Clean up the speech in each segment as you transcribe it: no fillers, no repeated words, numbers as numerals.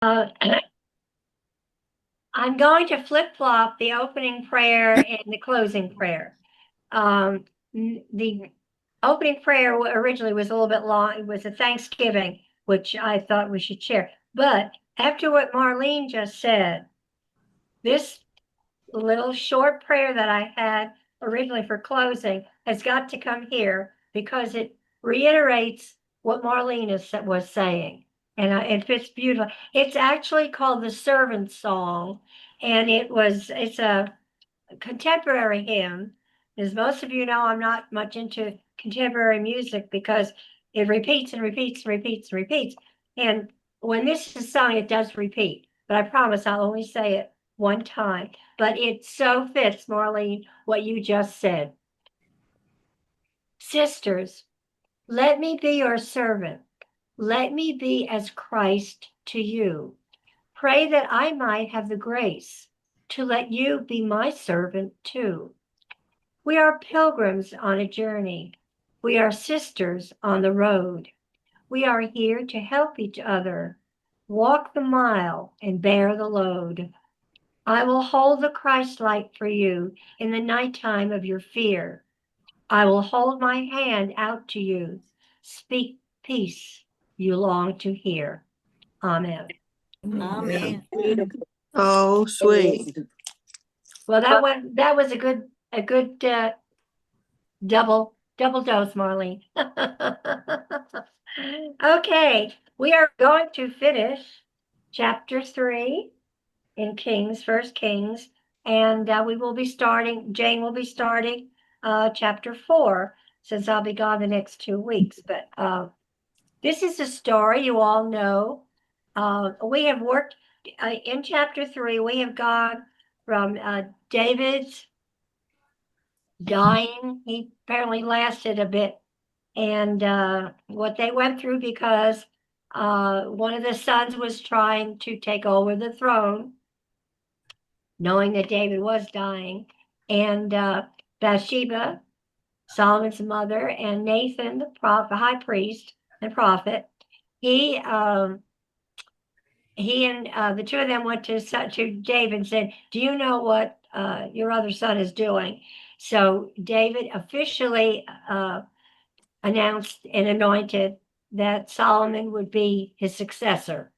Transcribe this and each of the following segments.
I'm going to flip-flop the opening prayer and the closing prayer. The opening prayer originally was a little bit long. It was a Thanksgiving, which I thought we should share. But after what Marlene just said, this little short prayer that I had originally for closing has got to come here because it reiterates what Marlene was saying. And it fits beautifully. It's actually called the Servant Song, and it's a contemporary hymn. As most of you know, I'm not much into contemporary music because it repeats and repeats and repeats and repeats. And when this is sung, it does repeat. But I promise I'll only say it one time. But it so fits, Marlene, what you just said. Sisters, let me be your servant. Let me be as Christ to you. Pray that I might have the grace to let you be my servant too. We are pilgrims on a journey. We are sisters on the road. We are here to help each other, walk the mile and bear the load. I will hold the Christ light for you in the nighttime of your fear. I will hold my hand out to you. Speak peace you long to hear. Amen. Amen. Oh, sweet. Well, that was a good double dose, Marlene. Okay, we are going to finish chapter 3 in Kings, First Kings, and Jane will be starting chapter 4 since I'll be gone the next 2 weeks. But this is a story you all know. We have worked in chapter 3, we have gone from David's dying. He apparently lasted a bit, and what they went through because one of the sons was trying to take over the throne, knowing that David was dying, and Bathsheba, Solomon's mother, and Nathan, the prophet, high priest and prophet, he and the two of them went to David and said, "Do you know what your other son is doing?" So David officially announced and anointed that Solomon would be his successor.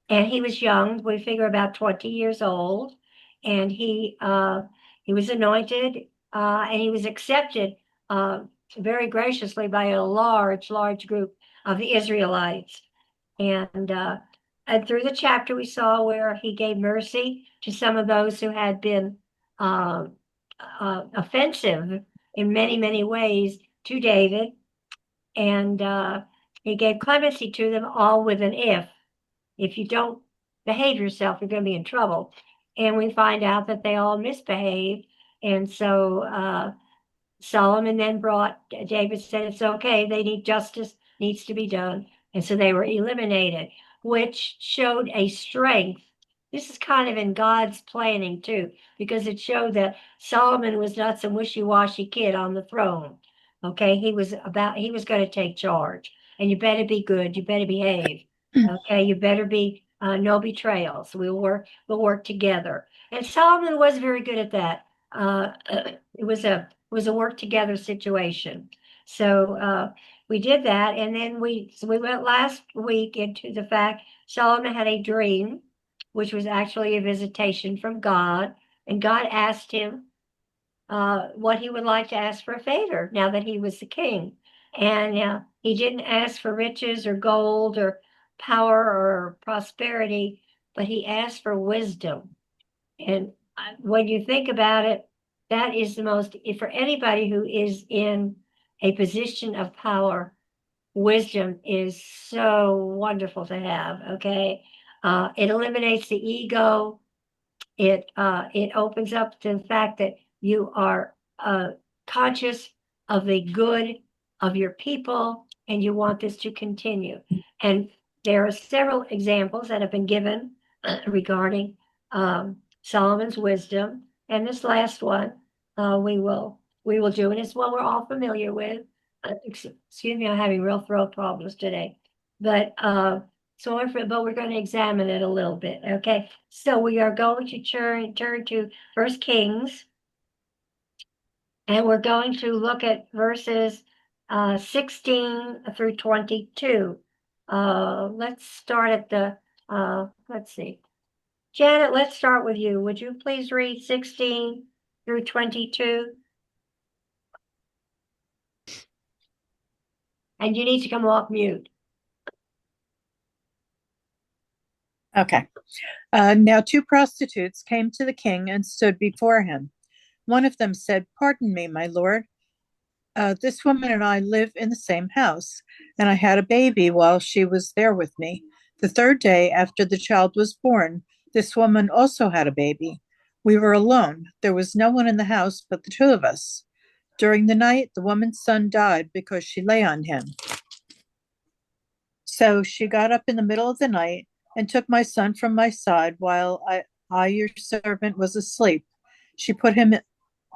And he was young, we figure about 20 years old, and he was anointed and he was accepted very graciously by a large group of the Israelites. And through the chapter, we saw where he gave mercy to some of those who had been offensive in many ways to David. And he gave clemency to them all with an if. If you don't behave yourself, you're going to be in trouble. And we find out that they all misbehaved. And so Solomon then David said, it's okay. They need justice, needs to be done. And so they were eliminated, which showed a strength. This is kind of in God's planning too, because it showed that Solomon was not some wishy-washy kid on the throne. Okay, he was going to take charge, and you better be good. You better behave. Okay, you better be no betrayals. We'll work together. And Solomon was very good at that. It was a work together situation. So we did that, and then we went last week into the fact Solomon had a dream, which was actually a visitation from God, and God asked him what he would like to ask for a favor now that he was the king. And he didn't ask for riches or gold or power or prosperity, but he asked for wisdom. And when you think about it, that is the most, for anybody who is in a position of power, wisdom is so wonderful to have. Okay. It eliminates the ego. It opens up to the fact that you are conscious of the good of your people and you want this to continue. And there are several examples that have been given regarding Solomon's wisdom. And this last one we will do, and it's one we're all familiar with. Excuse me, I'm having real throat problems today. But but we're going to examine it a little bit. Okay. So we are going to turn to First Kings, and we're going to look at verses 16 through 22. Let's start at let's see. Janet, let's start with you. Would you please read 16 through 22? And you need to come off mute. Okay. Now 2 prostitutes came to the king and stood before him. One of them said, "Pardon me, my lord. This woman and I live in the same house, and I had a baby while she was there with me. The third day after the child was born, this woman also had a baby. We were alone. There was no one in the house but the two of us. During the night, the woman's son died because she lay on him. So she got up in the middle of the night and took my son from my side while your servant, was asleep. She put him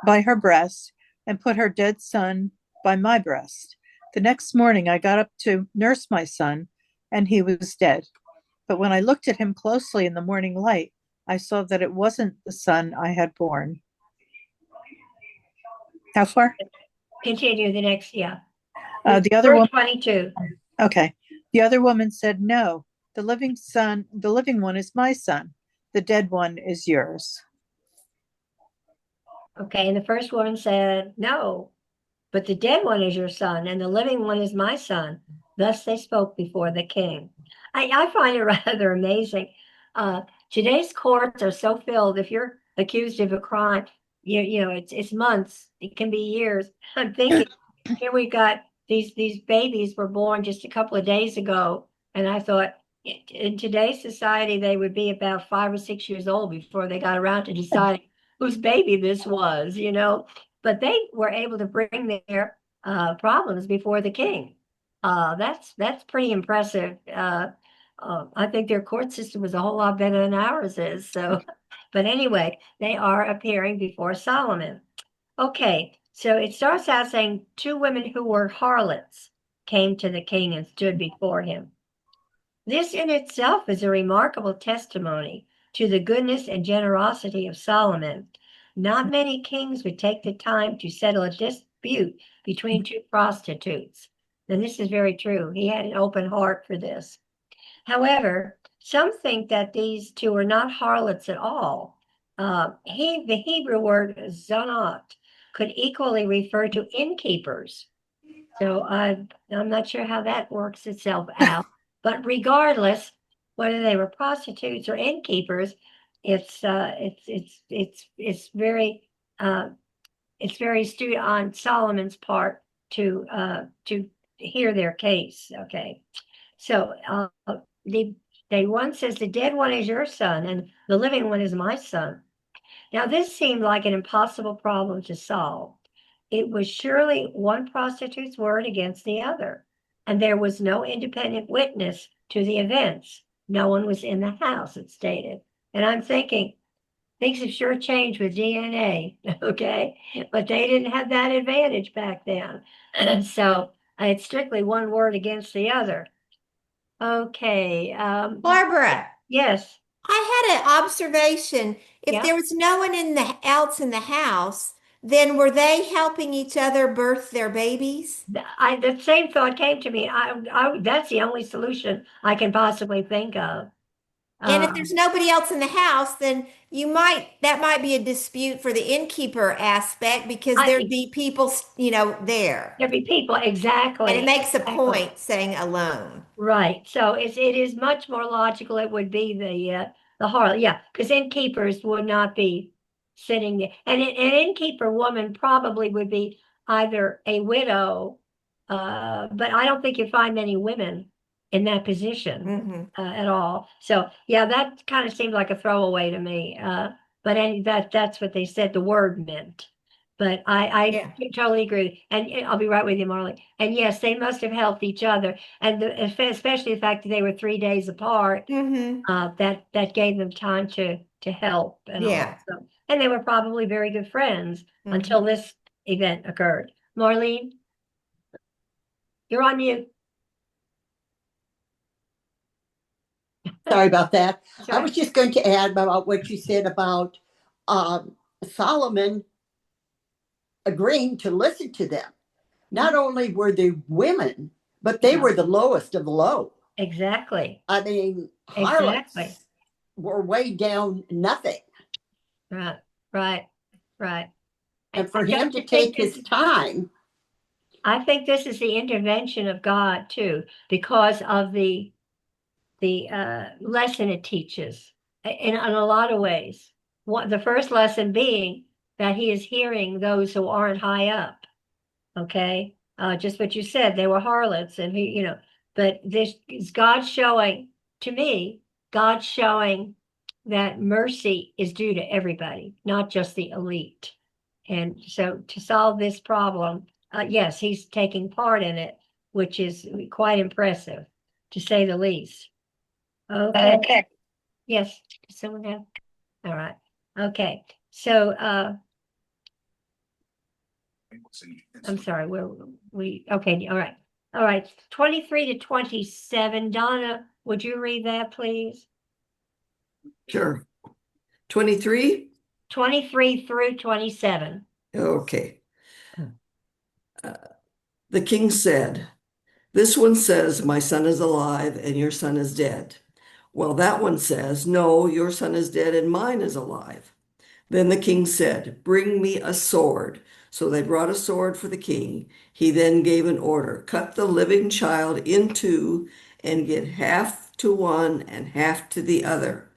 by her breast and put her dead son by my breast. The next morning, I got up to nurse my son, and he was dead. But when I looked at him closely in the morning light, I saw that it wasn't the son I had born." How far? Continue the next, yeah. The other Verse woman. 22. Okay. The other woman said, "No, the living one is my son. The dead one is yours." Okay, and the first woman said, "No, but the dead one is your son, and the living one is my son." Thus they spoke before the king. I find it rather amazing. Today's courts are so filled. If you're accused of a crime, you know it's months. It can be years. I'm thinking here we got these babies were born just a couple of days ago, and I thought in today's society they would be about 5 or 6 years old before they got around to deciding whose baby this was, you know. But they were able to bring their problems before the king. That's pretty impressive. I think their court system is a whole lot better than ours is. So, but anyway, they are appearing before Solomon. Okay, so it starts out saying 2 women who were harlots came to the king and stood before him. This in itself is a remarkable testimony to the goodness and generosity of Solomon. Not many kings would take the time to settle a dispute between 2 prostitutes. And this is very true. He had an open heart for this. However, some think that these 2 are not harlots at all. The Hebrew word zonot could equally refer to innkeepers. So I'm not sure how that works itself out. But regardless, whether they were prostitutes or innkeepers, it's uh, it's very astute on Solomon's part to hear their case. Okay, so the one says the dead one is your son and the living one is my son. Now, this seemed like an impossible problem to solve. It was surely one prostitute's word against the other, and there was no independent witness to the events. No one was in the house, it stated. And I'm thinking, things have sure changed with DNA, okay? But they didn't have that advantage back then. So it's strictly one word against the other. Okay. Barbara, Yes. I had an observation. If Yeah. there was no one else in the house, then were they helping each other birth their babies? The same thought came to me. That's the only solution I can possibly think of. And if Uh, there's nobody else in the house, then that might be a dispute for the innkeeper aspect because there'd I be people, there. There'd be people And it exactly, makes a exactly. point saying alone. Right. So it is much more logical. It would be the harlot, yeah, because innkeepers would not be sitting there, and an innkeeper woman probably would be either a widow, but I don't think you find many women in that position Hmm. at all. So yeah, that kind of seemed like a throwaway to me. But that's what they said the word meant. But Yeah. I totally agree, and I'll be right with you, Marley. And yes, they must have helped each other and especially the fact that they were 3 days apart, Hmm. that gave them time to help and all. Yeah. So, and they were probably very good friends Hmm. until this event occurred. Marlene, you're on mute. Sorry about that. That's I was right. just going to add about what you said about Solomon agreeing to listen to them. Not only were they women, but they were the lowest of the low. Exactly. I mean, harlots Exactly. were way down nothing. Right. Right. Right. And for Don't him to you think take his this- time, I think this is the intervention of God too, because of the lesson it teaches in a lot of ways. The first lesson being that he is hearing those who aren't high up. Okay, just what you said, they were harlots, and but this is God showing to me, God showing that mercy is due to everybody, not just the elite. And so to solve this problem, yes, he's taking part in it, which is quite impressive, to say the least. Okay. Yes. Does someone have? All right. Okay. So, I'm sorry, okay, all right. All right. 23 to 27. Donna, would you read that, please? Sure. 23? 23 through 27. Okay. The king said, "This one says, my son is alive and your son is dead. Well, that one says, no, your son is dead and mine is alive." Then the king said, "Bring me a sword." So they brought a sword for the king. He then gave an order, "Cut the living child in two and get half to one and half to the other."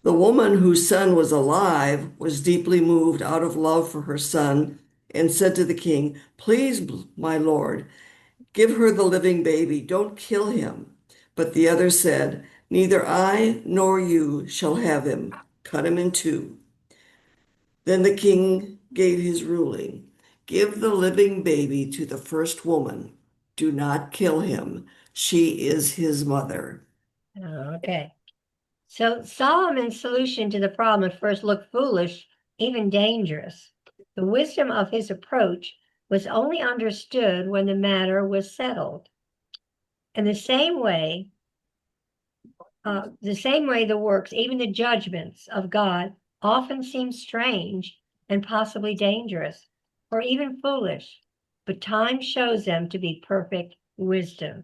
The woman whose son was alive was deeply moved out of love for her son and said to the king, "Please, my lord, give her the living baby. Don't kill him." But the other said, "Neither I nor you shall have him. Cut him in two." Then the king gave his ruling: "Give the living baby to the first woman. Do not kill him. She is his mother." Okay. So Solomon's solution to the problem at first looked foolish, even dangerous. The wisdom of his approach was only understood when the matter was settled. In the same way the works, even the judgments of God, often seem strange and possibly dangerous, or even foolish, but time shows them to be perfect wisdom.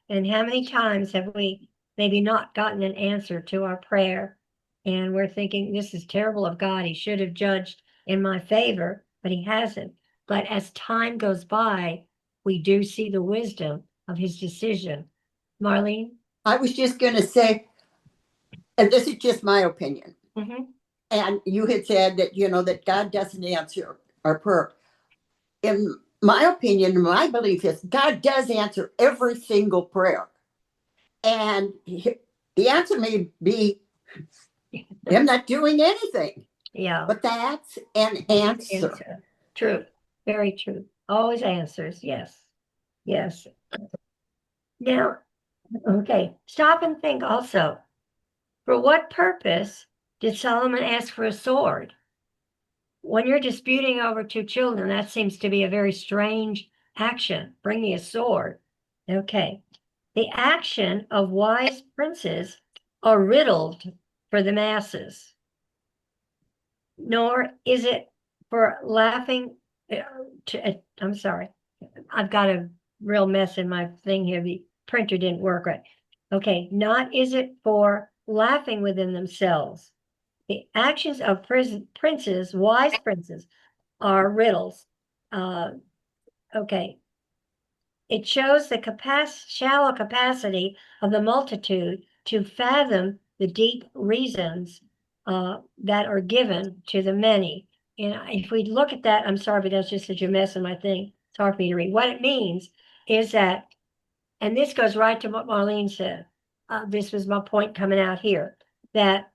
And how many times have we maybe not gotten an answer to our prayer, and we're thinking, this is terrible of God, he should have judged in my favor, but he hasn't. But as time goes by, we do see the wisdom of his decision. Marlene? I was just going to say, and this is just my opinion. Mm-hmm. And you had said that, that God doesn't answer our prayer. In my opinion, my belief is God does answer every single prayer. And the answer may be him not doing anything, Yeah. but that's an answer. True. Very true. Always answers. Yes. Yes. Now, okay. Stop and think also. For what purpose did Solomon ask for a sword? When you're disputing over two children, that seems to be a very strange action. Bring me a sword. Okay. The action of wise princes are riddled for the masses, nor is it for laughing. I'm sorry. I've got a real mess in my thing here. The printer didn't work right. Okay, not is it for laughing within themselves. The actions of princes, wise princes, are riddles. Okay. It shows the shallow capacity of the multitude to fathom the deep reasons that are given to the many. And if we look at that, I'm sorry, but that's just such a mess in my thing. It's hard for me to read. What it means is that, and this goes right to what Marlene said. This was my point coming out here, that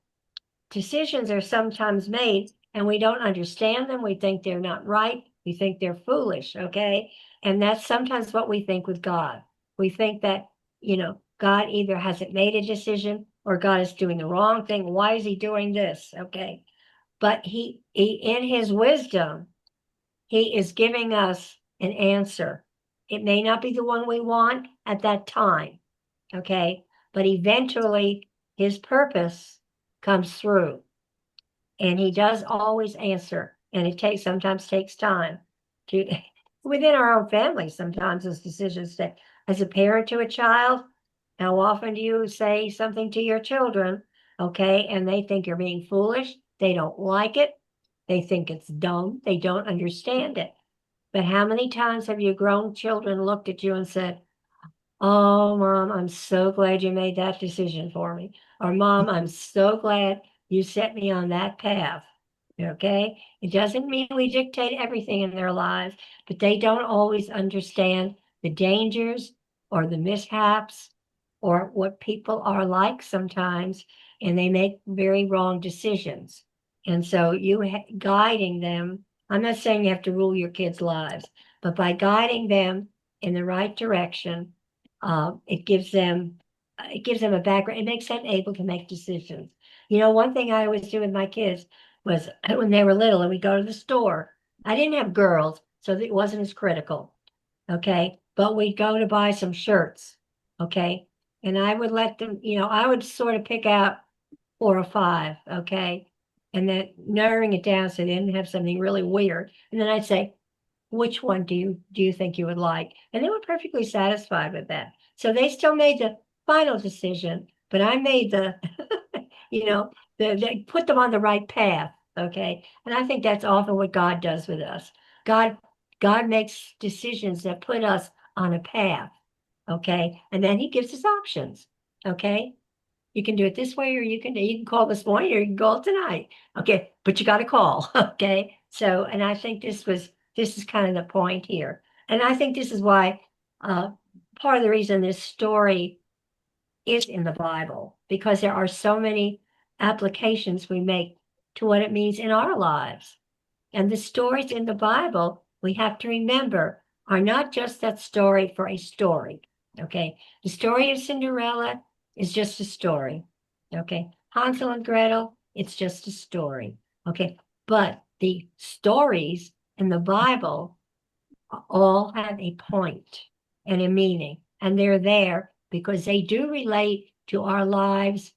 decisions are sometimes made and we don't understand them. We think they're not right. We think they're foolish. Okay. And that's sometimes what we think with God. We think that, God either hasn't made a decision or God is doing the wrong thing. Why is he doing this? Okay. But he in his wisdom, he is giving us an answer. It may not be the one we want at that time. Okay. But eventually his purpose comes through. And he does always answer. And it sometimes takes time to within our own family, sometimes those decisions that as a parent to a child, how often do you say something to your children, okay, and they think you're being foolish, they don't like it, they think it's dumb, they don't understand it. But how many times have your grown children looked at you and said, "Oh, Mom, I'm so glad you made that decision for me," or "Mom, I'm so glad you set me on that path." Okay? It doesn't mean we dictate everything in their lives, but they don't always understand the dangers or the mishaps or what people are like sometimes, and they make very wrong decisions. And so guiding them, I'm not saying you have to rule your kids' lives, but by guiding them in the right direction, it gives them a background. It makes them able to make decisions. One thing I always do with my kids was when they were little and we go to the store. I didn't have girls, so it wasn't as critical. Okay. But we'd go to buy some shirts. Okay. And I would let them, I would sort of pick out 4 or 5. Okay. And then narrowing it down so they didn't have something really weird. And then I'd say, which one do you think you would like? And they were perfectly satisfied with that. So they still made the final decision, but I made the, they put them on the right path. Okay. And I think that's often what God does with us. God, God makes decisions that put us on a path. Okay. And then he gives us options. Okay. You can do it this way, or you can call this morning, or you can call tonight. Okay. But you got to call. Okay. So, and I think this is kind of the point here. And I think this is why part of the reason this story is in the Bible, because there are so many applications we make to what it means in our lives. And the stories in the Bible, we have to remember, are not just that story for a story. Okay. The story of Cinderella is just a story. Okay. Hansel and Gretel, it's just a story. Okay. But the stories in the Bible all have a point and a meaning, and they're there because they do relate to our lives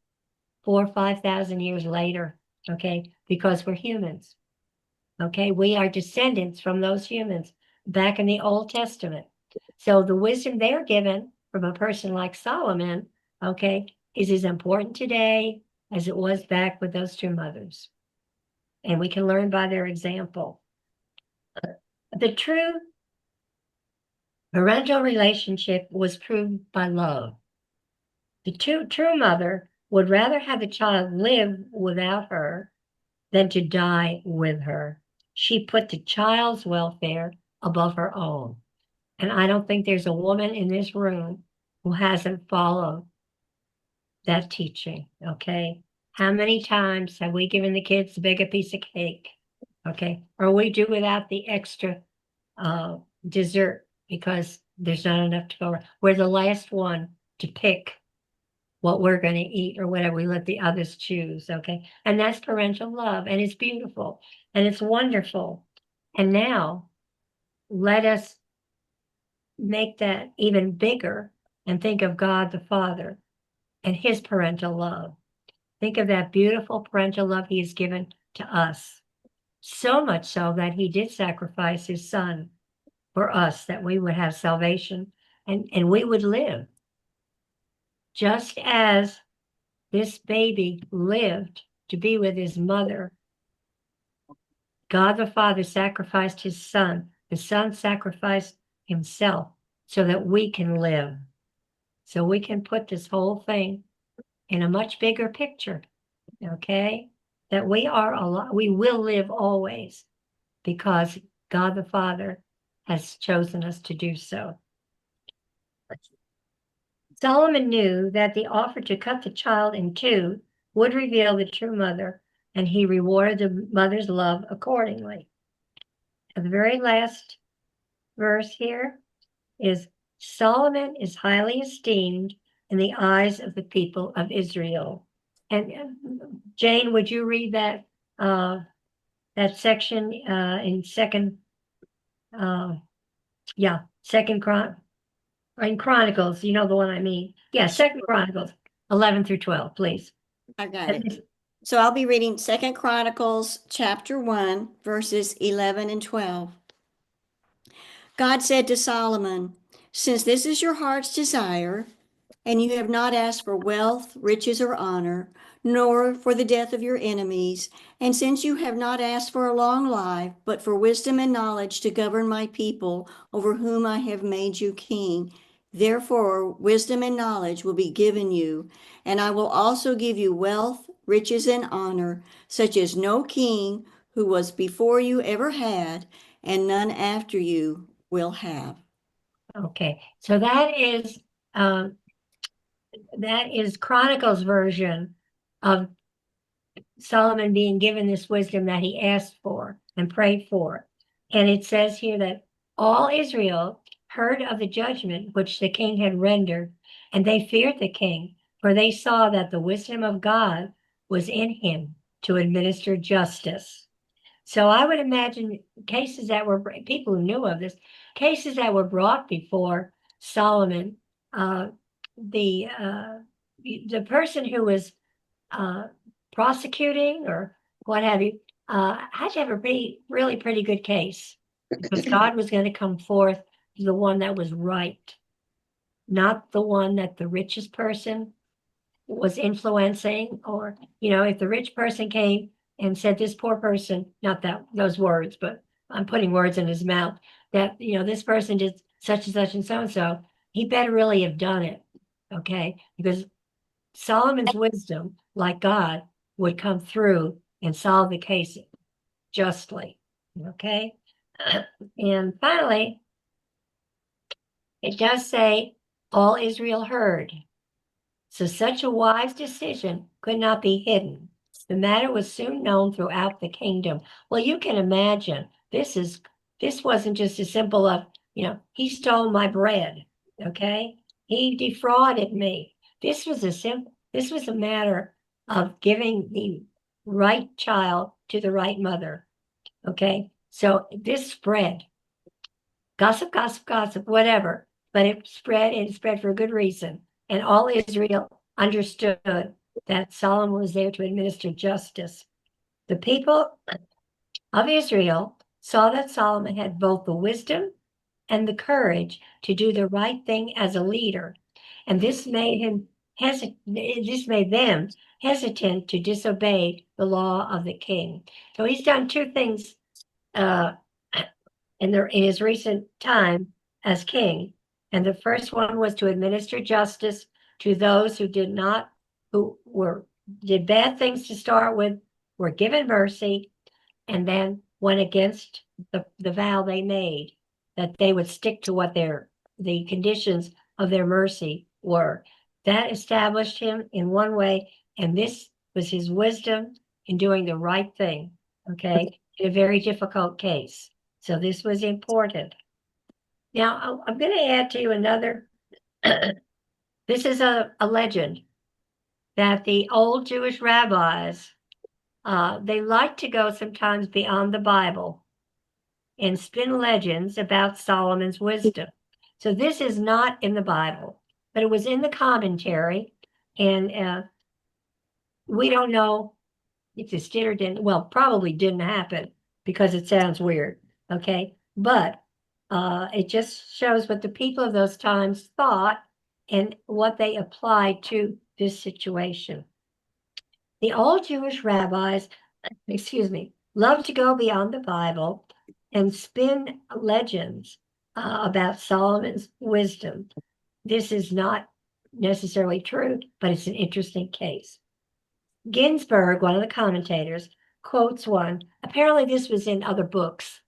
4,000 or 5,000 years later. Okay. Because we're humans. Okay. We are descendants from those humans back in the Old Testament. So the wisdom they're given from a person like Solomon, okay, is as important today as it was back with those 2 mothers. And we can learn by their example. The true parental relationship was proved by love. The true mother would rather have the child live without her than to die with her. She put the child's welfare above her own. And I don't think there's a woman in this room who hasn't followed that teaching. Okay. How many times have we given the kids a bigger piece of cake? Okay. Or we do without the extra dessert because there's not enough to go around. We're the last one to pick what we're going to eat or whatever. We let the others choose. Okay. And that's parental love. And it's beautiful and it's wonderful. And now let us make that even bigger and think of God the Father and his parental love. Think of that beautiful parental love he has given to us. So much so that he did sacrifice his son for us, that we would have salvation and we would live. Just as this baby lived to be with his mother, God the Father sacrificed his son. The son sacrificed himself so that we can live. So we can put this whole thing in a much bigger picture, okay? That we will live always because God the Father has chosen us to do so. Solomon knew that the offer to cut the child in 2 would reveal the true mother, and he rewarded the mother's love accordingly. And the very last verse here is Solomon is highly esteemed in the eyes of the people of Israel. And Jane, would you read that section in Second Chronicles? You know the one I mean. Yeah, Second Chronicles. 11 through 12, please. I got it. So I'll be reading 2 Chronicles chapter 1, verses 11 and 12. God said to Solomon, "Since this is your heart's desire, and you have not asked for wealth, riches, or honor, nor for the death of your enemies, and since you have not asked for a long life, but for wisdom and knowledge to govern my people over whom I have made you king, therefore wisdom and knowledge will be given you, and I will also give you wealth, riches, and honor, such as no king who was before you ever had, and none after you will have." Okay, so that is Chronicles version of Solomon being given this wisdom that he asked for and prayed for. And it says here that all Israel heard of the judgment which the king had rendered, and they feared the king, for they saw that the wisdom of God was in him to administer justice. So I would imagine cases that were, people who knew of this, cases that were brought before Solomon, the person who was prosecuting or what have you, had to have a really pretty good case, because God was going to come forth the one that was right, not the one that the richest person was influencing. Or, if the rich person came and said, this poor person, not those words, but I'm putting words in his mouth, that, this person did such and so and so, he better really have done it. Okay. Because Solomon's wisdom, like God, would come through and solve the case justly. Okay. And finally, it does say all Israel heard. So such a wise decision could not be hidden. The matter was soon known throughout the kingdom. Well, you can imagine this wasn't just as simple of, he stole my bread. Okay. He defrauded me. This was a matter of giving the right child to the right mother. Okay. So this spread, gossip, gossip, gossip, whatever, but it spread for a good reason. And all Israel understood that Solomon was there to administer justice. The people of Israel saw that Solomon had both the wisdom and the courage to do the right thing as a leader. And this made them hesitant to disobey the law of the king. So he's done two things in his recent time as king. And the first one was to administer justice to those who did bad things to start with, were given mercy, and then went against the vow they made, that they would stick to what the conditions of their mercy were. That established him in one way, and this was his wisdom in doing the right thing, okay, in a very difficult case. So this was important. Now, I'm going to add to you another. This is a legend that the old Jewish rabbis, they like to go sometimes beyond the Bible and spin legends about Solomon's wisdom. So this is not in the Bible, but it was in the commentary, and we don't know if this did or didn't. Well, probably didn't happen because it sounds weird, okay? But it just shows what the people of those times thought and what they applied to this situation. The old Jewish rabbis, love to go beyond the Bible and spin legends about Solomon's wisdom. This is not necessarily true, but it's an interesting case. Ginsburg, one of the commentators, quotes one. Apparently, this was in other books.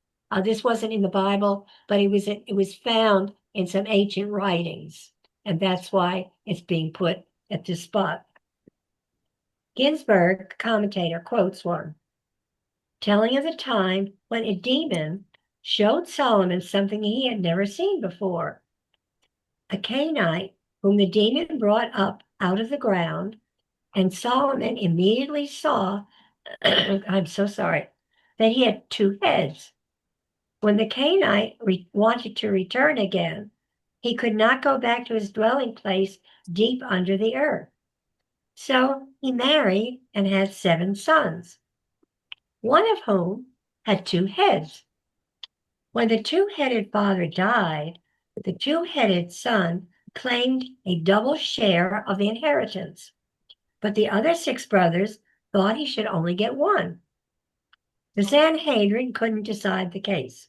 This wasn't in the Bible, but it was found in some ancient writings, and that's why it's being put at this spot. Ginsburg, commentator, quotes one, telling of the time when a demon showed Solomon something he had never seen before. A Canaanite whom the demon brought up out of the ground, and Solomon immediately saw, I'm so sorry, that he had two heads. When the Canaanite wanted to return again, he could not go back to his dwelling place deep under the earth. So he married and had 7 sons, one of whom had 2 heads. When the 2-headed father died, the 2-headed son claimed a double share of the inheritance, but the other 6 brothers thought he should only get 1. The Sanhedrin couldn't decide the case.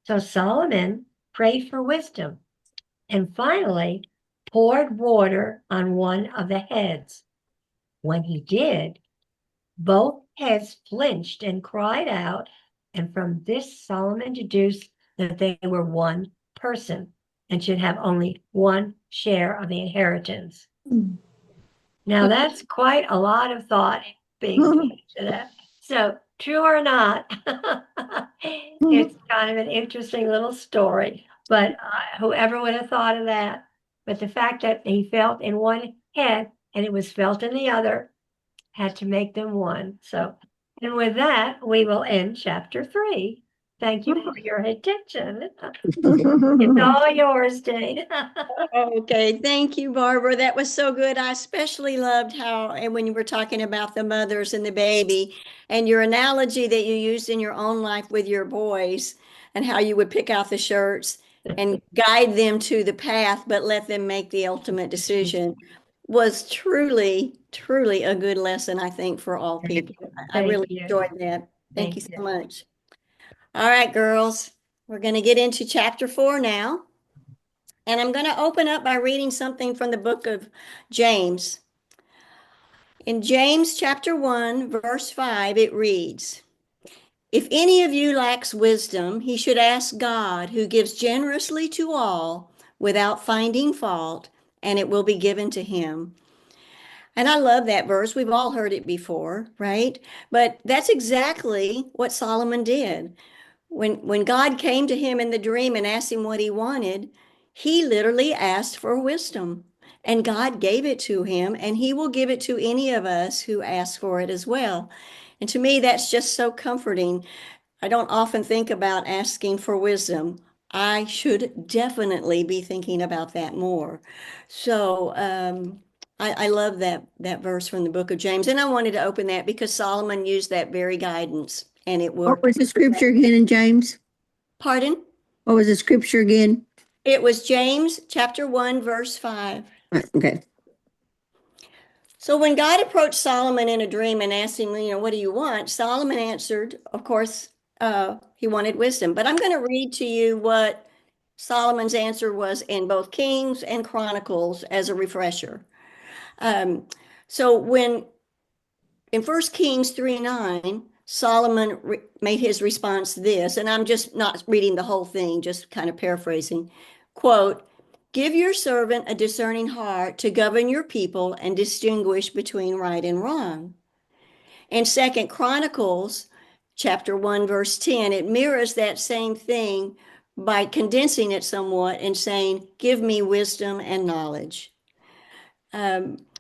So Solomon prayed for wisdom and finally poured water on one of the heads. When he did, both heads flinched and cried out, and from this Solomon deduced that they were one person and should have only 1 share of the inheritance. Now that's quite a lot of thought being put into that. So true or not, it's kind of an interesting little story, but whoever would have thought of that? But the fact that he felt in one head and it was felt in the other had to make them one. So, and with that, we will end chapter 3. Thank you for your attention. It's all yours, Jane. Okay, thank you, Barbara. That was so good. I especially loved how, and when you were talking about the mothers and the baby, and your analogy that you used in your own life with your boys, and how you would pick out the shirts and guide them to the path, but let them make the ultimate decision, was truly, truly a good lesson, I think, for all people. I Thank really you. enjoyed that. Thank you Thank so much. All right, girls, we're going to get into chapter 4 now. And I'm going to open up by reading something from the book of James. In James chapter 1, verse 5, it reads, "If any of you lacks wisdom, he should ask God, who gives generously to all without finding fault, and it will be given to him." And I love that verse. We've all heard it before, right? But that's exactly what Solomon did. When God came to him in the dream and asked him what he wanted, he literally asked for wisdom. And God gave it to him, and he will give it to any of us who ask for it as well. And to me, that's just so comforting. I don't often think about asking for wisdom. I should definitely be thinking about that more. So I love that verse from the book of James. And I wanted to open that because Solomon used that very guidance, and it What worked. was the scripture again in James? Pardon? What was the scripture again? It was James chapter 1, verse 5. Okay. So when God approached Solomon in a dream and asked him, what do you want? Solomon answered, of course, he wanted wisdom. But I'm going to read to you what Solomon's answer was in both Kings and Chronicles as a refresher. So in 1 Kings 3:9, Solomon made his response this, and I'm just not reading the whole thing, just kind of paraphrasing. Quote, "Give your servant a discerning heart to govern your people and distinguish between right and wrong." In 2 Chronicles chapter 1, verse 10, it mirrors that same thing by condensing it somewhat and saying, "Give me wisdom and knowledge."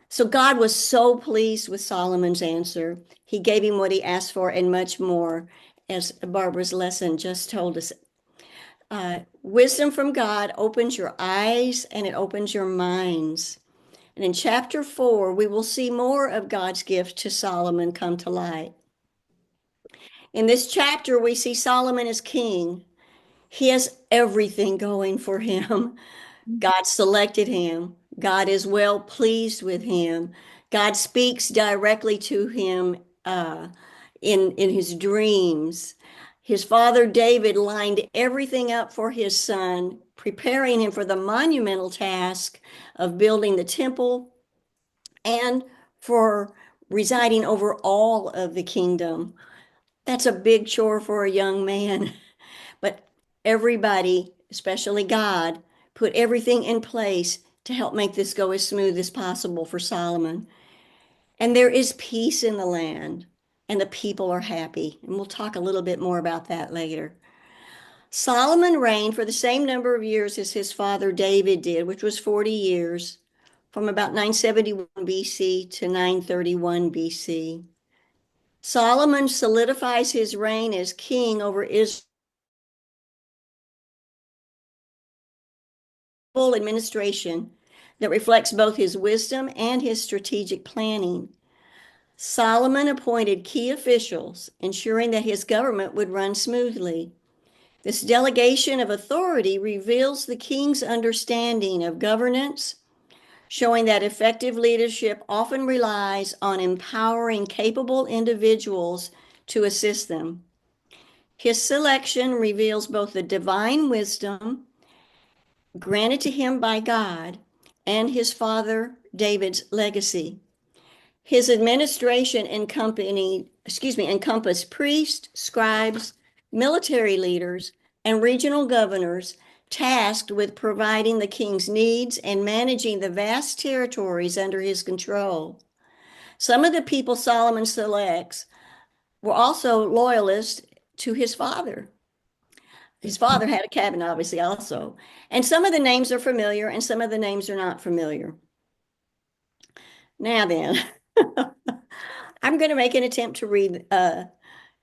So God was so pleased with Solomon's answer. He gave him what he asked for and much more, as Barbara's lesson just told us. Wisdom from God opens your eyes and it opens your minds. And in chapter 4, we will see more of God's gift to Solomon come to light. In this chapter, we see Solomon as king. He has everything going for him. God selected him. God is well pleased with him. God speaks directly to him in his dreams. His father David lined everything up for his son, preparing him for the monumental task of building the temple and for residing over all of the kingdom. That's a big chore for a young man. But everybody, especially God, put everything in place to help make this go as smooth as possible for Solomon. And there is peace in the land, and the people are happy. And we'll talk a little bit more about that later. Solomon reigned for the same number of years as his father David did, which was 40 years, from about 971 BC to 931 BC. Solomon solidifies his reign as king over Israel. Administration that reflects both his wisdom and his strategic planning. Solomon appointed key officials, ensuring that his government would run smoothly. This delegation of authority reveals the king's understanding of governance, showing that effective leadership often relies on empowering capable individuals to assist them. His selection reveals both the divine wisdom granted to him by God and his father David's legacy. His administration encompassed priests, scribes, military leaders, and regional governors tasked with providing the king's needs and managing the vast territories under his control. Some of the people Solomon selects were also loyalists to his father. His father had a cabinet, obviously, also. And some of the names are familiar and some of the names are not familiar. Now then, I'm going to make an attempt to read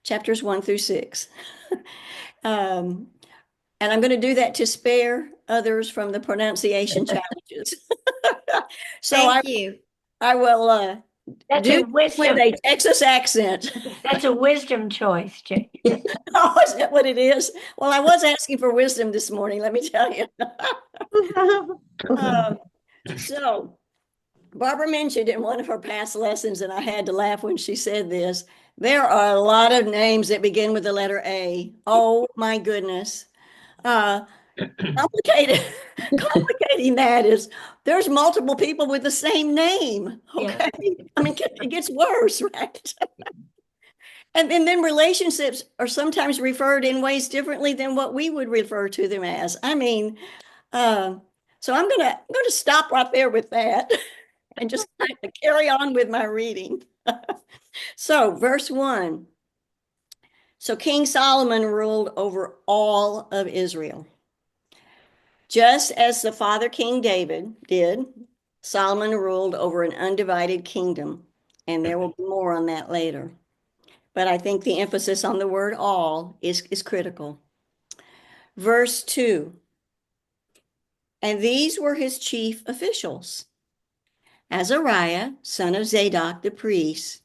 chapters 1 through 6. And I'm going to do that to spare others from the pronunciation challenges. So Thank you. I will That's do a wisdom. with a Texas accent. That's a wisdom choice, Jane. Oh, is that what it is? Well, I was asking for wisdom this morning, let me tell you. So Barbara mentioned in one of her past lessons, and I had to laugh when she said this, there are a lot of names that begin with the letter A. Oh my goodness. Complicated. Complicating that is there's multiple people with the same name. Okay. Yeah. I mean, it gets worse, right? And then relationships are sometimes referred in ways differently than what we would refer to them as. I mean, so I'm gonna stop right there with that and just kind of carry on with my reading. So verse 1. So King Solomon ruled over all of Israel. Just as the father King David did, Solomon ruled over an undivided kingdom, and there will be more on that later. But I think the emphasis on the word all is critical. Verse 2. And these were his chief officials: Azariah, son of Zadok the priest,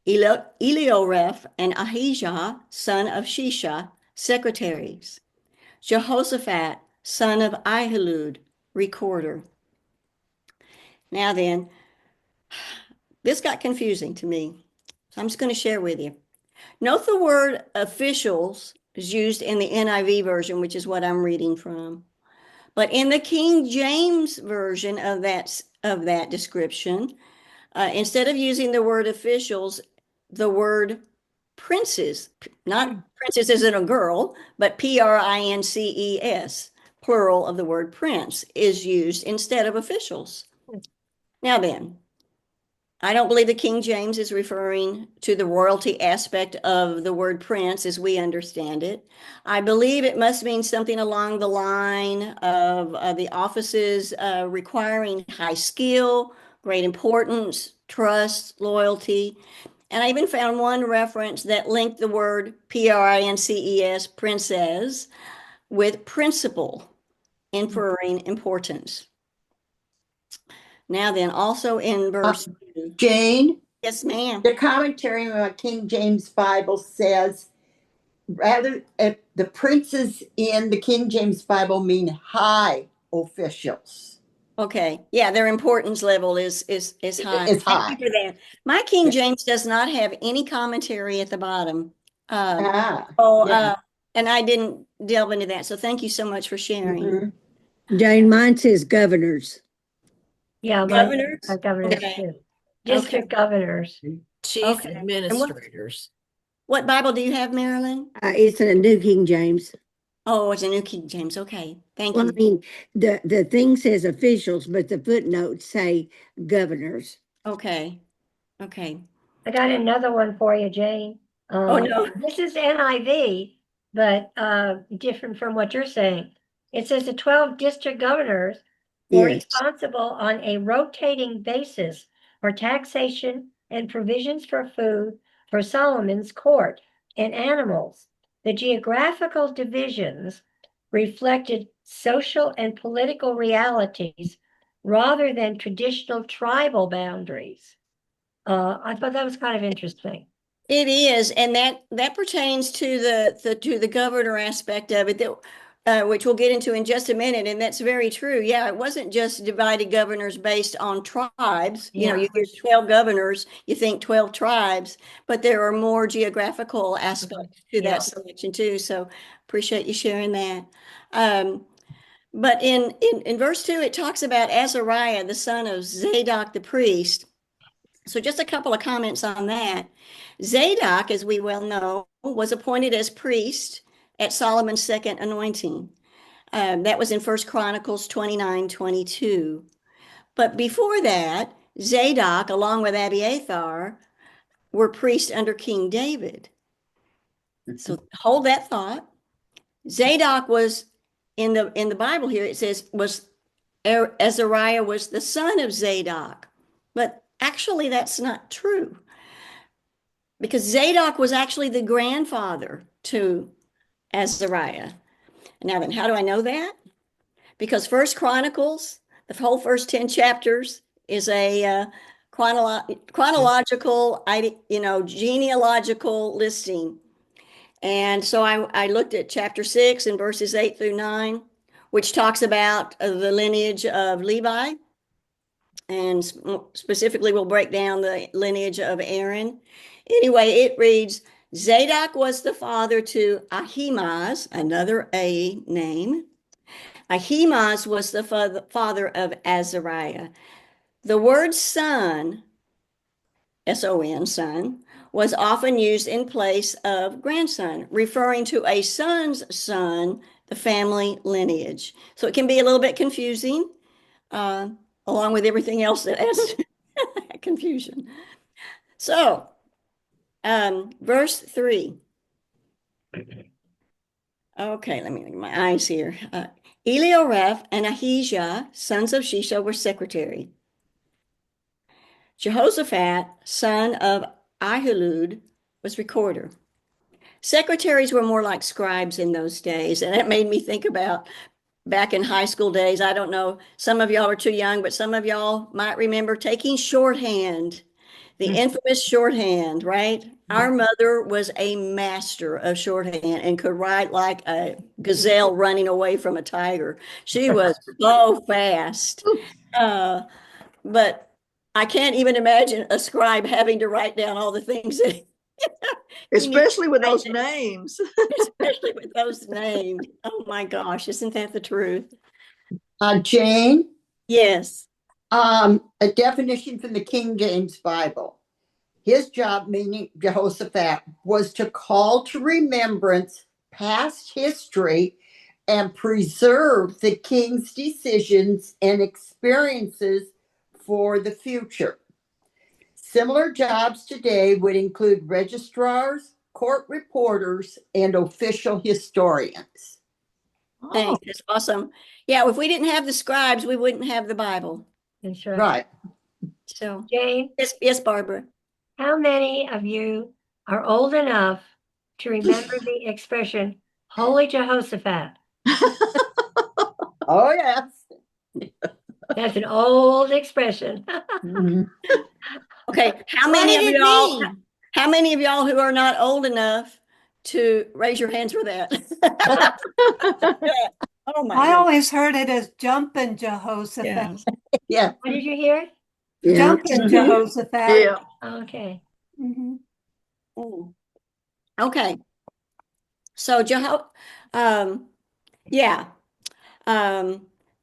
Elioreph and Ahijah, son of Shisha, secretaries, Jehoshaphat, son of Ahilud, recorder. Now then, this got confusing to me, so I'm just going to share with you. Note the word officials is used in the NIV version, which is what I'm reading from. But in the King James version of that description, instead of using the word officials, the word princes, not princess isn't a girl, but Princes, plural of the word prince, is used instead of officials. Now then, I don't believe the King James is referring to the royalty aspect of the word prince as we understand it. I believe it must mean something along the line of the offices requiring high skill, great importance, trust, loyalty. And I even found one reference that linked the word Princes, princess, with principle, inferring importance. Now then, also in verse 2. Jane? Yes, ma'am. The commentary on King James Bible says, rather, the princes in the King James Bible mean high officials. Okay. Yeah, their importance level is high. It's Thank high. you for that. My King James does not have any commentary at the bottom. And I didn't delve into that. So thank you so much for sharing. Mm-hmm. Jane, mine says governors. Yeah, Governors? governors Okay. too. District governors. Chief Okay. administrators. What Bible do you have, Marilyn? It's a New King James. Oh, it's a New King James. Okay. Thank Well, you. I mean, the thing says officials, but the footnotes say governors. Okay. Okay. I got another one for you, Jane. Oh, no. This is NIV, but different from what you're saying. It says the 12 district governors were Yes. responsible on a rotating basis for taxation and provisions for food for Solomon's court and animals. The geographical divisions reflected social and political realities rather than traditional tribal boundaries. I thought that was kind of interesting. It is, and that pertains to the governor aspect of it, that which we'll get into in just a minute, and that's very true. Yeah, it wasn't just divided governors based on tribes. You know, Yeah. you hear 12 governors, you think 12 tribes, but there are more geographical aspects to Yeah. that selection too. So appreciate you sharing that. But in verse 2, it talks about Azariah, the son of Zadok the priest. So just a couple of comments on that. Zadok, as we well know, was appointed as priest at Solomon's second anointing. That was in 1 Chronicles 29:22. But before that, Zadok, along with Abiathar, were priests under King David. So hold that thought. Zadok was in the Bible here, it says Azariah was the son of Zadok. But actually, that's not true, because Zadok was actually the grandfather to Azariah. Now then, how do I know that? Because First Chronicles, the whole first 10 chapters, is a chronological, genealogical listing. And so I looked at chapter 6 and verses 8 through 9, which talks about the lineage of Levi. And specifically, we'll break down the lineage of Aaron. Anyway, it reads, Zadok was the father to Ahimaaz, another A name. Ahimaaz was the father of Azariah. The word son, S-O-N, son, was often used in place of grandson, referring to a son's son, the family lineage. So it can be a little bit confusing, along with everything else that adds confusion. So, verse 3. Okay, let me look at my eyes here. Elioreph and Ahijah, sons of Shisha, were secretary. Jehoshaphat, son of Ahilud, was recorder. Secretaries were more like scribes in those days, and that made me think about back in high school days. I don't know, some of y'all are too young, but some of y'all might remember taking shorthand, the infamous shorthand, right? Our mother was a master of shorthand and could write like a gazelle running away from a tiger. She was so fast. But I can't even imagine a scribe having to write down all the things that especially with those names. Especially with those names. Oh my gosh, isn't that the truth? Jane, Yes. a definition from the King James Bible. His job, meaning Jehoshaphat, was to call to remembrance past history and preserve the king's decisions and experiences for the future. Similar jobs today would include registrars, court reporters, and official historians. Thanks. That's awesome. Yeah, if we didn't have the scribes, we wouldn't have the Bible. That's right. Right. So, Jane, yes, Barbara. how many of you are old enough to remember the expression Holy Jehoshaphat? Oh, yes. That's an old expression. Okay, how What many did of it y'all mean? how many of y'all who are not old enough to raise your hands for that? Oh my I goodness. always heard it as jumping Jehoshaphat. Yeah. Yeah. What did you hear? Yeah. Jumping Jehoshaphat. Yeah. Okay. Mhm. Mm. Okay. So yeah.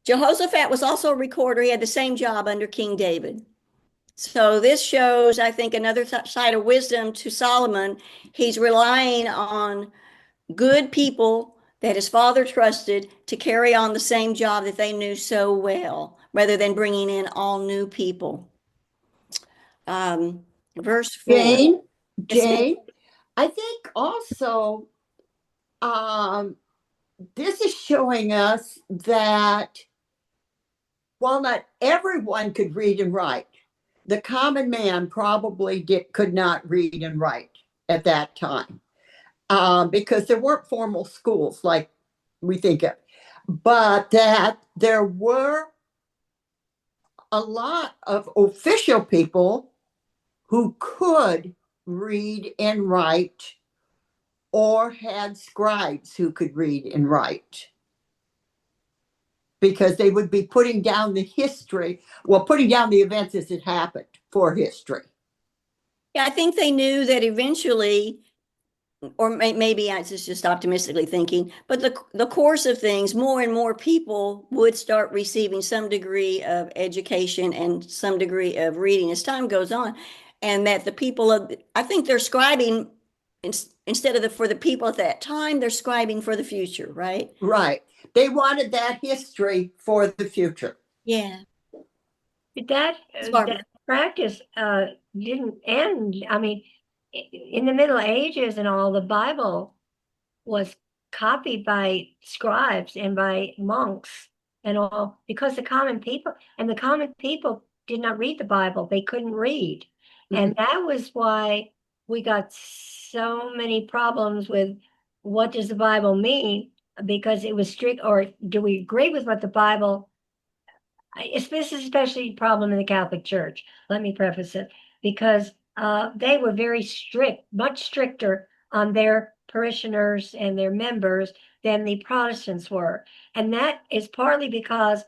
Jehoshaphat was also a recorder. He had the same job under King David. So this shows, I think, another side of wisdom to Solomon. He's relying on good people that his father trusted to carry on the same job that they knew so well, rather than bringing in all new people. Verse 4. Jane, Yes, ma'am. I think also this is showing us that while not everyone could read and write, the common man probably could not read and write at that time because there weren't formal schools like we think of, but that there were a lot of official people who could read and write, or had scribes who could read and write, because they would be putting down the history, well, putting down the events as it happened for history. Yeah, I think they knew that eventually, or maybe I was just optimistically thinking, but the course of things, more and more people would start receiving some degree of education and some degree of reading as time goes on, and that the people of, I think they're scribing instead of for the people at that time, they're scribing for the future, right? Right. They wanted that history for the future. Yeah. But that practice didn't end. I mean, in the Middle Ages and all, the Bible was copied by scribes and by monks and all, because the common people did not read the Bible. They couldn't read. And that was why we got so many problems with what does the Bible mean, because it was strict, or do we agree with what the Bible. This is especially a problem in the Catholic Church. Let me preface it, because they were very strict, much stricter on their parishioners and their members than the Protestants were. And that is partly because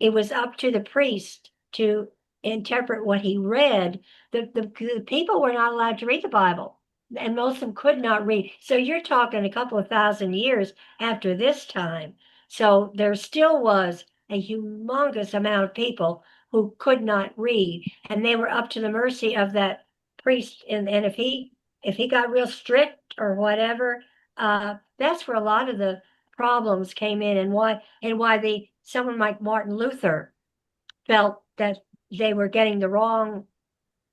it was up to the priest to interpret what he read. The people were not allowed to read the Bible, and most of them could not read. So you're talking a couple of thousand years after this time. So there still was a humongous amount of people who could not read, and they were up to the mercy of that priest. And if he got real strict or whatever, that's where a lot of the problems came in, and why someone like Martin Luther felt that they were getting the wrong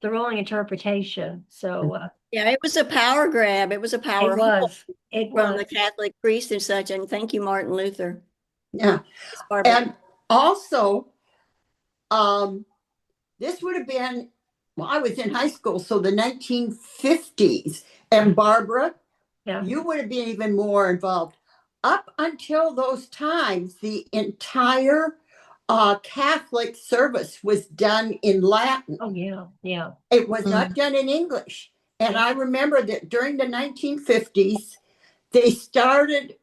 interpretation. So yeah, it was a power grab. It was a power from the Catholic priest and such. And thank you, Martin Luther. Yeah. And also, this would have been, well, I was in high school, so the 1950s. And Barbara, you would have been even more involved. Up until those times, the entire Catholic service was done in Latin. Oh, yeah, yeah. It was not done in English. And I remember that during the 1950s, they started,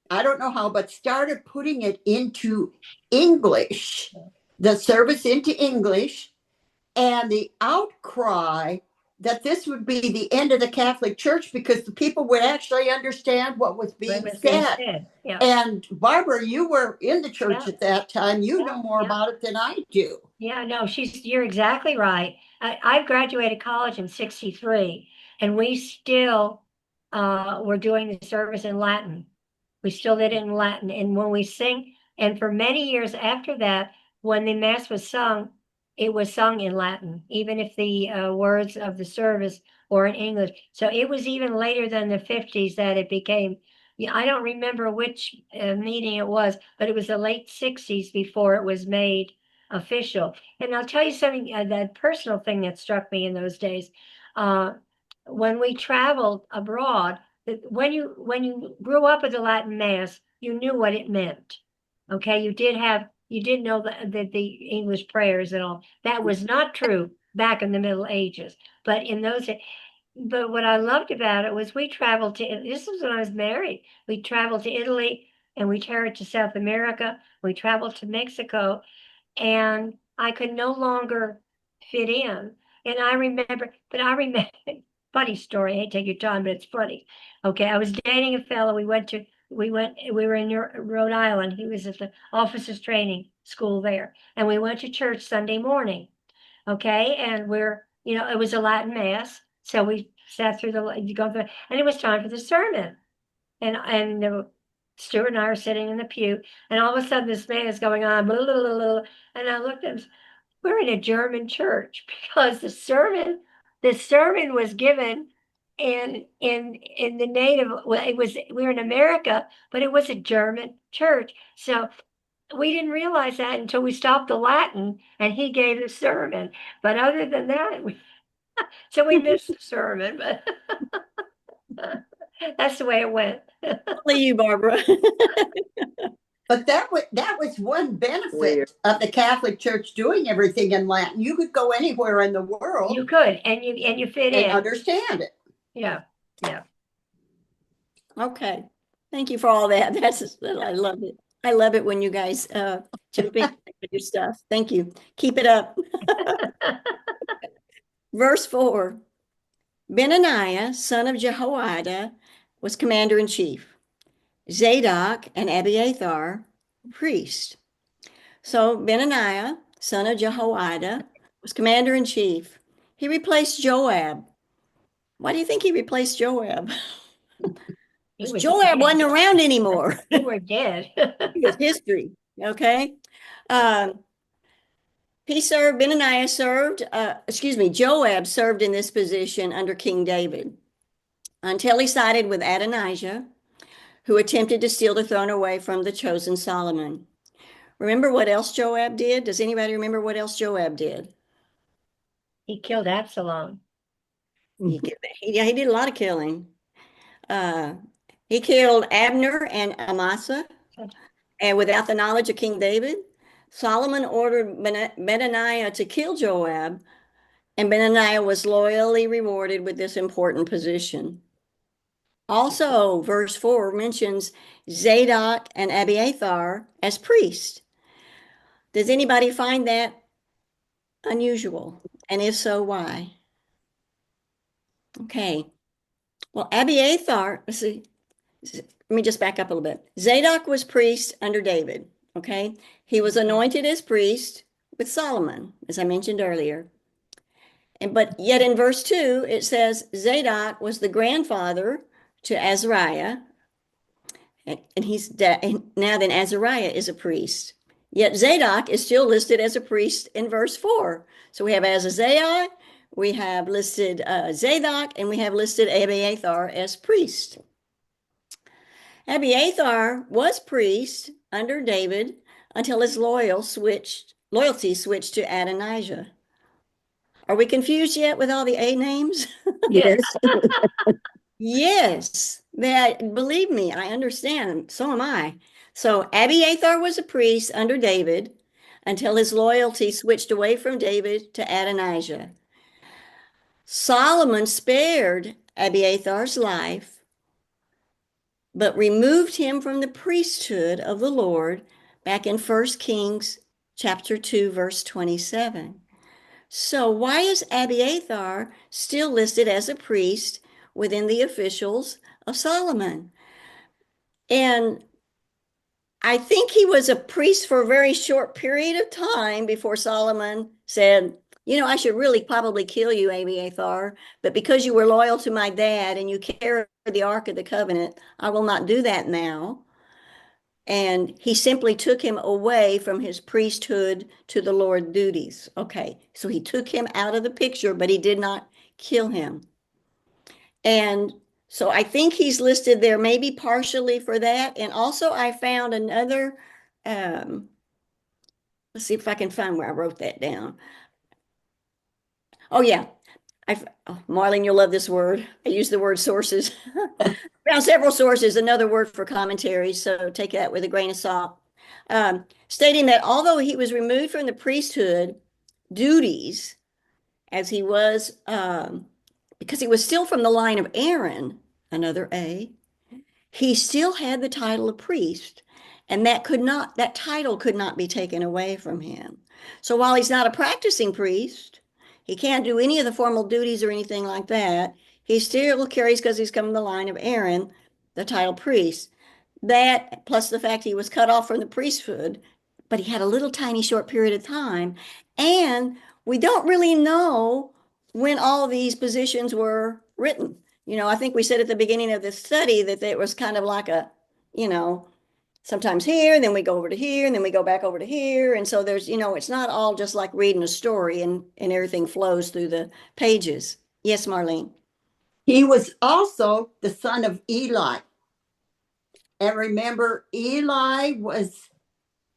I don't know how, but started putting it into English, the service into English, and the outcry that this would be the end of the Catholic Church, because the people would actually understand what was being said. Yeah. And Barbara, you were in the church at that time. You know more about it than I do. Yeah, no, you're exactly right. I graduated college in 63, and we still were doing the service in Latin. We still did it in Latin. And when we sing, and for many years after that, when the Mass was sung, it was sung in Latin, even if the words of the service were in English. So it was even later than the 50s that it became, I don't remember which meeting it was, but it was the late 60s before it was made official. And I'll tell you something, that personal thing that struck me in those days. When we traveled abroad, when you grew up with the Latin Mass, you knew what it meant. Okay, you did know the English prayers and all. That was not true back in the Middle Ages. But but what I loved about it was we traveled this was when I was married. We traveled to Italy, and we traveled to South America. We traveled to Mexico, and I could no longer fit in. And I remember, funny story. I hate to take your time, but it's funny. Okay, I was dating a fellow. We were in Rhode Island. He was at the officers training school there. And we went to church Sunday morning. Okay, and it was a Latin Mass. So we sat through and it was time for the sermon. And Stuart and I are sitting in the pew, and all of a sudden this man is going on, blah, blah, blah, blah, and I looked at him. We're in a German church, because the sermon was given in the native. Well, we were in America, but it was a German church. So we didn't realize that until we stopped the Latin and he gave the sermon. But other than that, so we missed the sermon, but that's the way it went. Only you, Barbara. But that was one benefit Weird. of the Catholic Church doing everything in Latin. You could go anywhere in the world You could, and you fit and in. understand it. Yeah, yeah. Okay. Thank you for all that. I love it. I love it when you guys jump in with your stuff. Thank you. Keep it up. Verse 4. Benaniah, son of Jehoiada, was commander in chief. Zadok and Abiathar, priest. So Benaniah, son of Jehoiada, was commander in chief. He replaced Joab. Why do you think he replaced Joab? He Because was Joab dead. wasn't around anymore. They were dead. He was history. Okay. Benaniah served, Joab served in this position under King David until he sided with Adonijah, who attempted to steal the throne away from the chosen Solomon. Remember what else Joab did? Does anybody remember what else Joab did? He killed Absalom. He did a lot of killing. He killed Abner and Amasa, and without the knowledge of King David, Solomon ordered Benaniah to kill Joab, and Benaniah was loyally rewarded with this important position. Also, verse 4 mentions Zadok and Abiathar as priests. Does anybody find that unusual? And if so, why? Okay. Well, Abiathar, let's see, let me just back up a little bit. Zadok was priest under David, okay? He was anointed as priest with Solomon, as I mentioned earlier. But yet in verse 2, it says Zadok was the grandfather to Azariah, and now then Azariah is a priest. Yet Zadok is still listed as a priest in verse 4. So we have Azaziah, we have listed Zadok, and we have listed Abiathar as priest. Abiathar was priest under David until his loyalty switched to Adonijah. Are we confused yet with all the A names? Yes. Yes, believe me, I understand. So am I. So Abiathar was a priest under David until his loyalty switched away from David to Adonijah. Solomon spared Abiathar's life, but removed him from the priesthood of the Lord back in 1 Kings chapter 2, verse 27. So why is Abiathar still listed as a priest within the officials of Solomon? And I think he was a priest for a very short period of time before Solomon said, I should really probably kill you, Abiathar, but because you were loyal to my dad and you carry the Ark of the Covenant, I will not do that now. And he simply took him away from his priesthood to the Lord duties. Okay, so he took him out of the picture, but he did not kill him. And so I think he's listed there maybe partially for that. And also I found another, let's see if I can find where I wrote that down. Oh yeah, Marlene, you'll love this word. I use the word sources. Found several sources, another word for commentary, so take that with a grain of salt. Stating that although he was removed from the priesthood duties, as he was, because he was still from the line of Aaron, another A, he still had the title of priest, and that title could not be taken away from him. So while he's not a practicing priest, he can't do any of the formal duties or anything like that. He still carries, because he's come from the line of Aaron, the title priest. That, plus the fact he was cut off from the priesthood, but he had a little tiny short period of time. And we don't really know when all these positions were written. I think we said at the beginning of this study that it was kind of like sometimes here, and then we go over to here, and then we go back over to here. And so there's, it's not all just like reading a story and everything flows through the pages. Yes, Marlene. He was also the son of Eli. And remember, Eli was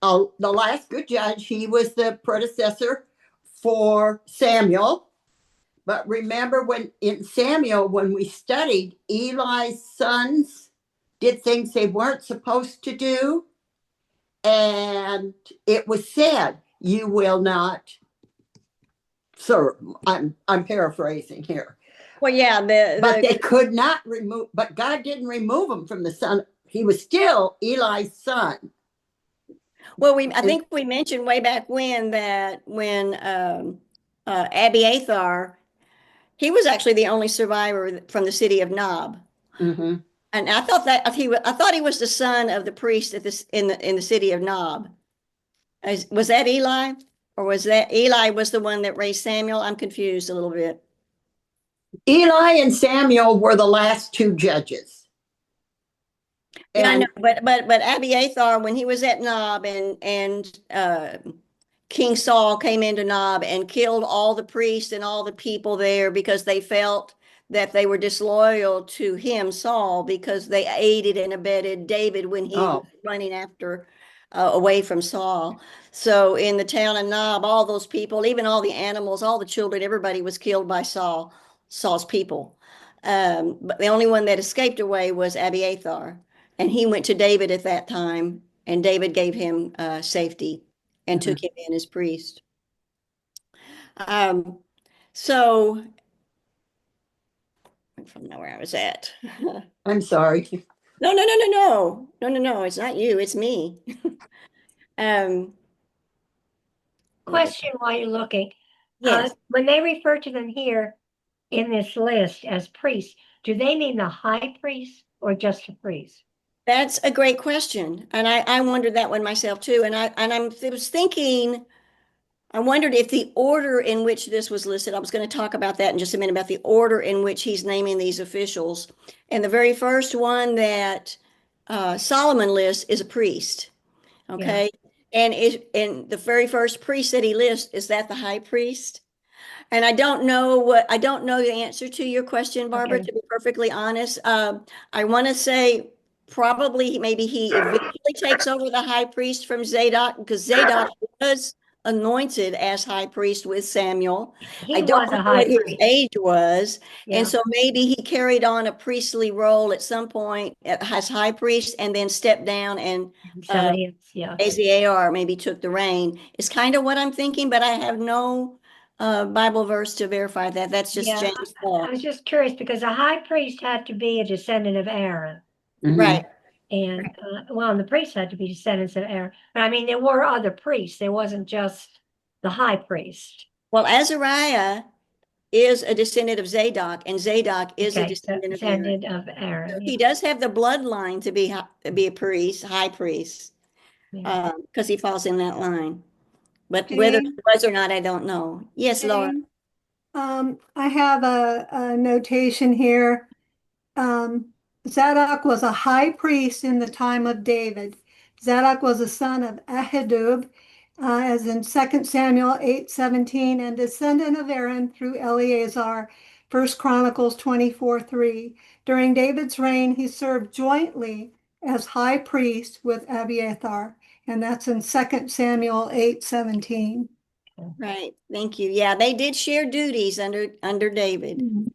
the last good judge. He was the predecessor for Samuel. But remember when we studied, Eli's sons did things they weren't supposed to do. And it was said, you will not serve. I'm paraphrasing here. Well, yeah, But they could not remove, but God didn't remove him from the son. He was still Eli's son. well, I think we mentioned way back when that when Abiathar, he was actually the only survivor from the city of Nob. Mm-hmm. And I thought he was the son of the priest at this in the city of Nob. Was that Eli, or was that Eli was the one that raised Samuel? I'm confused a little bit. Eli and Samuel were the last two judges. Yeah, I know, but Abiathar, when he was at Nob, and King Saul came into Nob and killed all the priests and all the people there because they felt that they were disloyal to him, Saul, because they aided and abetted David when he was running after away from Saul. So in the town of Nob, all those people, even all the animals, all the children, everybody was killed by Saul's people. But the only one that escaped away was Abiathar. And he went to David at that time, and David gave him safety and took him in as priest. So I don't know where I was at. I'm sorry. No. It's not you. It's me. Question while you're looking. Yes. When they refer to them here in this list as priests, do they mean the high priest or just the priest? That's a great question. And I wondered that one myself too. And I was thinking, I wondered if the order in which this was listed, I was going to talk about that in just a minute, about the order in which he's naming these officials. And the very first one that Solomon lists is a priest. Okay. Yeah. And the very first priest that he lists, is that the high priest? And I don't know the answer to your question, Barbara, to be perfectly honest. I want to say probably maybe he eventually takes over the high priest from Zadok, because Zadok was anointed as high priest with Samuel. I don't know what his age was. Yeah. And so maybe he carried on a priestly role at some point as high priest and then stepped down, and Azar maybe took the reign. It's kind of what I'm thinking, but I have no Bible verse to verify that. That's just James' thought. I was just curious because a high priest had to be a descendant of Aaron. Right. And and the priests had to be descendants of Aaron. But I mean, there were other priests. There wasn't just the high priest. Well, Azariah is a descendant of Zadok, and Zadok is a descendant of Aaron. So he does have the bloodline to be a priest, high priest, because he falls in that line. But whether it was or not, I don't know. Yes, Laura. I have a notation here. Zadok was a high priest in the time of David. Zadok was a son of Ahitub, as in 2 Samuel 8:17, and descendant of Aaron through Eleazar, 1 Chronicles 24:3. During David's reign, he served jointly as high priest with Abiathar, and that's in 2 Samuel 8:17. Right. Thank you. Yeah, they did share duties under David. Mm-hmm.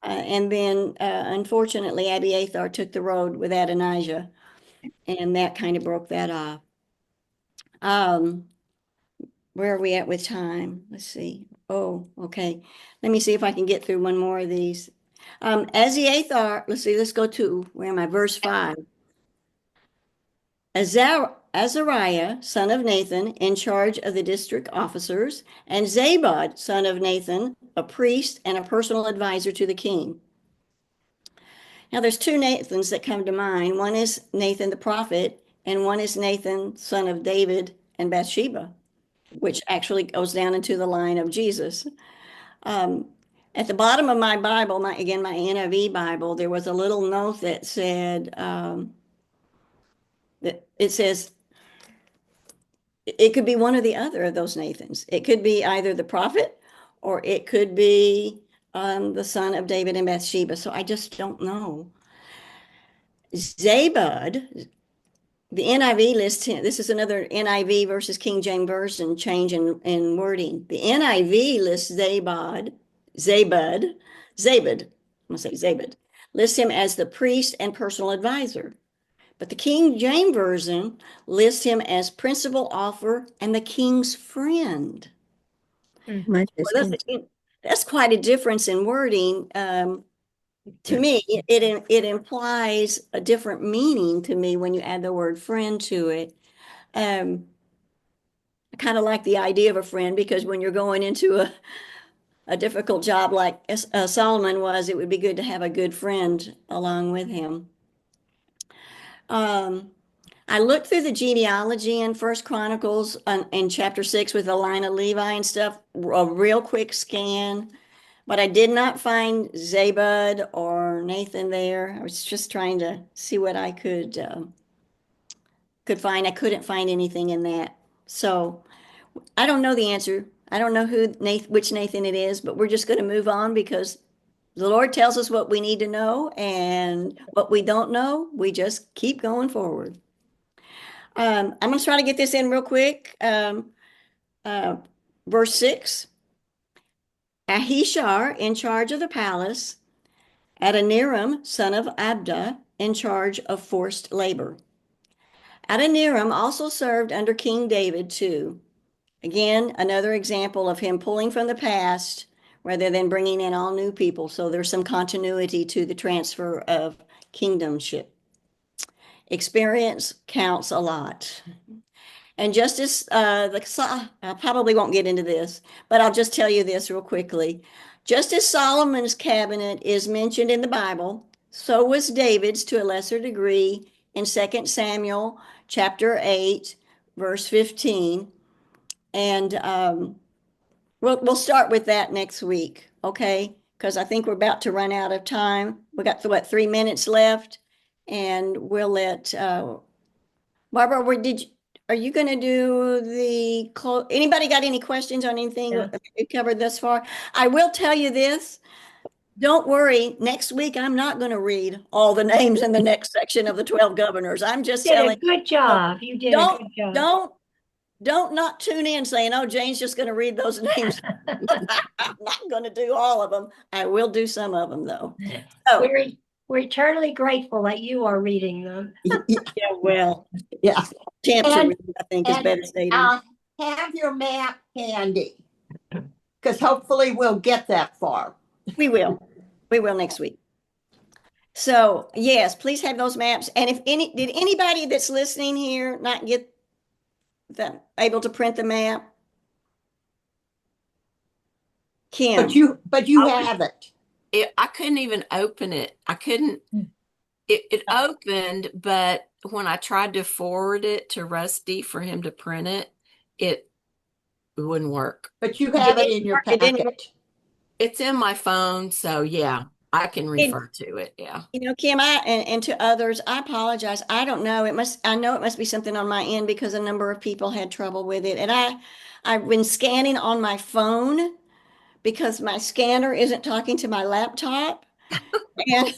And then, unfortunately, Abiathar took the road with Adonijah, and that kind of broke that off. Where are we at with time? Let's see. Oh, okay. Let me see if I can get through one more of these. Abiathar, let's go to, where am I? Verse 5. Azariah, son of Nathan, in charge of the district officers, and Zabad, son of Nathan, a priest and a personal advisor to the king. Now, there's two Nathans that come to mind. One is Nathan the prophet, and one is Nathan, son of David and Bathsheba, which actually goes down into the line of Jesus. At the bottom of my Bible, my NIV Bible, there was a little note that said, it says, it could be one or the other of those Nathans. It could be either the prophet, or it could be the son of David and Bathsheba. So I just don't know. Zabad, the NIV lists him. This is another NIV versus King James Version change in wording. The NIV lists Zabad, lists him as the priest and personal advisor. But the King James Version lists him as principal author and the king's friend. Mine says Well, that's quite a difference in wording. To me, it implies a different meaning to me when you add the word friend to it. I kind of like the idea of a friend, because when you're going into a difficult job like Solomon was, it would be good to have a good friend along with him. I looked through the genealogy in First Chronicles in chapter 6 with the line of Levi and stuff, a real quick scan, but I did not find Zabud or Nathan there. I was just trying to see what I could find. I couldn't find anything in that. So I don't know the answer. I don't know which Nathan it is, but we're just going to move on, because the Lord tells us what we need to know, and what we don't know, we just keep going forward. I'm going to try to get this in real quick. Verse 6, Ahishar in charge of the palace, Adoniram, son of Abda, in charge of forced labor. Adoniram also served under King David too. Again, another example of him pulling from the past rather than bringing in all new people. So there's some continuity to the transfer of kingdomship. Experience counts a lot. And Justice, I probably won't get into this, but I'll just tell you this real quickly. Justice Solomon's cabinet is mentioned in the Bible. So was David's to a lesser degree in 2 Samuel chapter 8, verse 15. And we'll start with that next week, okay? Because I think we're about to run out of time. We got, 3 minutes left, and we'll let Barbara, are you going to do anybody got any questions on anything we covered thus far? I will tell you this. Don't worry. Next week, I'm not going to read all the names in the next section of the 12 governors. I'm just telling you. Good job. You did a good job. Don't not tune in saying, oh, Jane's just going to read those names. I'm not going to do all of them. I will do some of them, though. So, we're eternally grateful that you are reading them. Yeah, well, Yeah. Attempt to read, I think, is better stated. Have your map handy, because hopefully we'll get that far. We will next week. So yes, please have those maps. And did anybody that's listening here not get able to print the map? Kim. But you have it. I couldn't even open it. I couldn't. It opened, but when I tried to forward it to Rusty for him to print it, it wouldn't work. But you have it in your packet. It's in my phone, so yeah, I can refer to it. Yeah. Kim, and to others, I apologize. I don't know. I know it must be something on my end, because a number of people had trouble with it. And I've been scanning on my phone because my scanner isn't talking to my laptop. And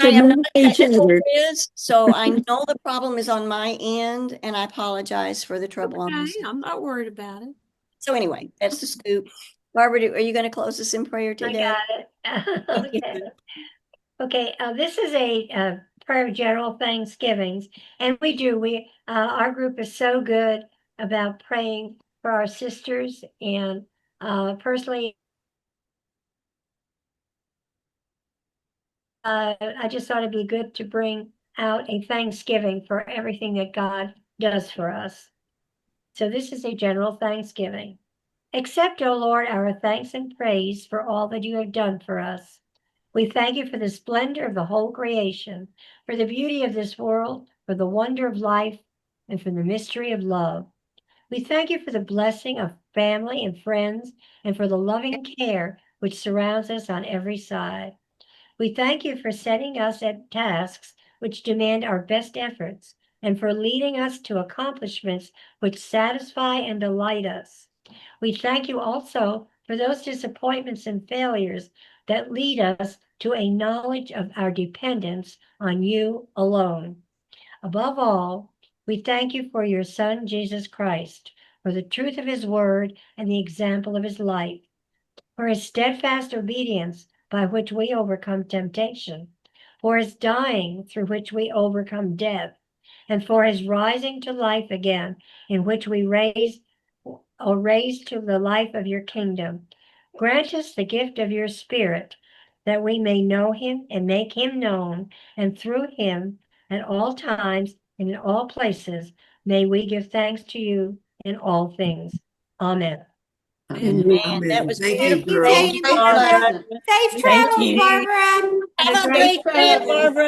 I am not a technical whiz, so I know the problem is on my end, and I apologize for the trouble on this. I'm not worried about it. So anyway, that's the scoop. Barbara, are you going to close us in prayer today? I got it. Okay. This is a prayer of general thanksgivings, and our group is so good about praying for our sisters, and personally, I just thought it'd be good to bring out a thanksgiving for everything that God does for us. So this is a general thanksgiving. Accept, O Lord, our thanks and praise for all that you have done for us. We thank you for the splendor of the whole creation, for the beauty of this world, for the wonder of life, and for the mystery of love. We thank you for the blessing of family and friends, and for the loving care which surrounds us on every side. We thank you for setting us at tasks which demand our best efforts, and for leading us to accomplishments which satisfy and delight us. We thank you also for those disappointments and failures that lead us to a knowledge of our dependence on you alone. Above all, we thank you for your Son, Jesus Christ, for the truth of his word and the example of his life, for his steadfast obedience by which we overcome temptation, for his dying through which we overcome death, and for his rising to life again, in which we raised to the life of your kingdom. Grant us the gift of your Spirit, that we may know him and make him known, and through him at all times and in all places may we give thanks to you in all things. Amen. Amen. That was Thank you, beautiful. girl. Thank you, Great Barbara. lesson. Safe Thank travels, you. Barbara. Have a Great great day, travels. Barbara.